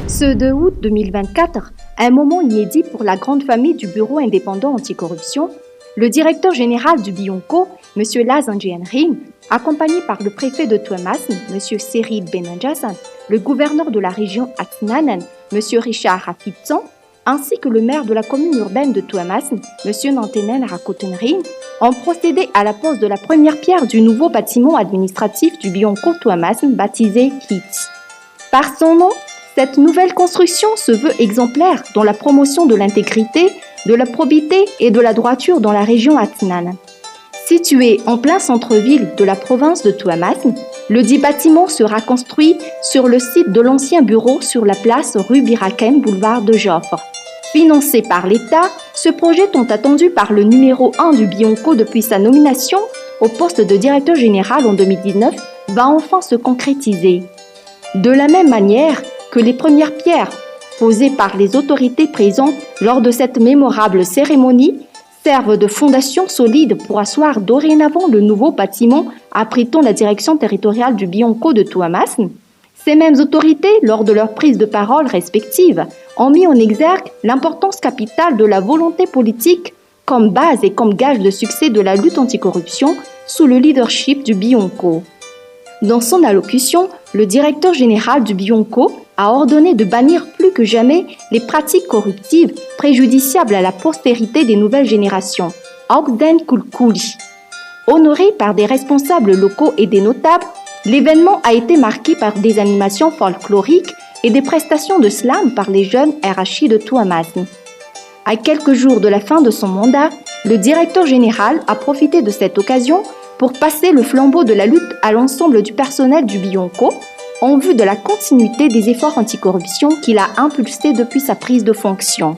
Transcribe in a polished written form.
Ce 2 août 2024, un moment inédit pour la grande famille du Bureau indépendant anticorruption, le directeur général du Bionco, M. Lazan Jianrin, accompagné par le préfet de Tuamasin, M. Cyril Benanjasan, le gouverneur de la région Atinanan, M. Richard Rafitsan, ainsi que le maire de la commune urbaine de Tuamasin, M. Nantenen Rakotenrin, ont procédé à la pose de la première pierre du nouveau bâtiment administratif du Bionco Tuamasin baptisé HIT. Par son nom, cette nouvelle construction se veut exemplaire dans la promotion de l'intégrité, de la probité et de la droiture dans la région Atinanan. Situé en plein centre-ville de la province de Tuamasin, le dit bâtiment sera construit sur le site de l'ancien bureau sur la place rue Biraken, boulevard de Joffre. Financé par l'État, ce projet tant attendu par le numéro 1 du Bionco depuis sa nomination au poste de directeur général en 2019 va enfin se concrétiser. De la même manière que les premières pierres posées par les autorités présentes lors de cette mémorable cérémonie servent de fondation solide pour asseoir dorénavant le nouveau bâtiment abritant la direction territoriale du Bionco de Tuamasin. Ces mêmes autorités, lors de leurs prises de parole respectives, ont mis en exergue l'importance capitale de la volonté politique comme base et comme gage de succès de la lutte anticorruption sous le leadership du Bionco. Dans son allocution, le directeur général du Bionco a ordonné de bannir plus que jamais les pratiques corruptives préjudiciables à la postérité des nouvelles générations. Ogden Kulkuli. Honoré par des responsables locaux et des notables, l'événement a été marqué par des animations folkloriques et des prestations de slam par les jeunes RHI de Tuamasin. À quelques jours de la fin de son mandat, le directeur général a profité de cette occasion pour passer le flambeau de la lutte à l'ensemble du personnel du Bionco en vue de la continuité des efforts anticorruption qu'il a impulsés depuis sa prise de fonction.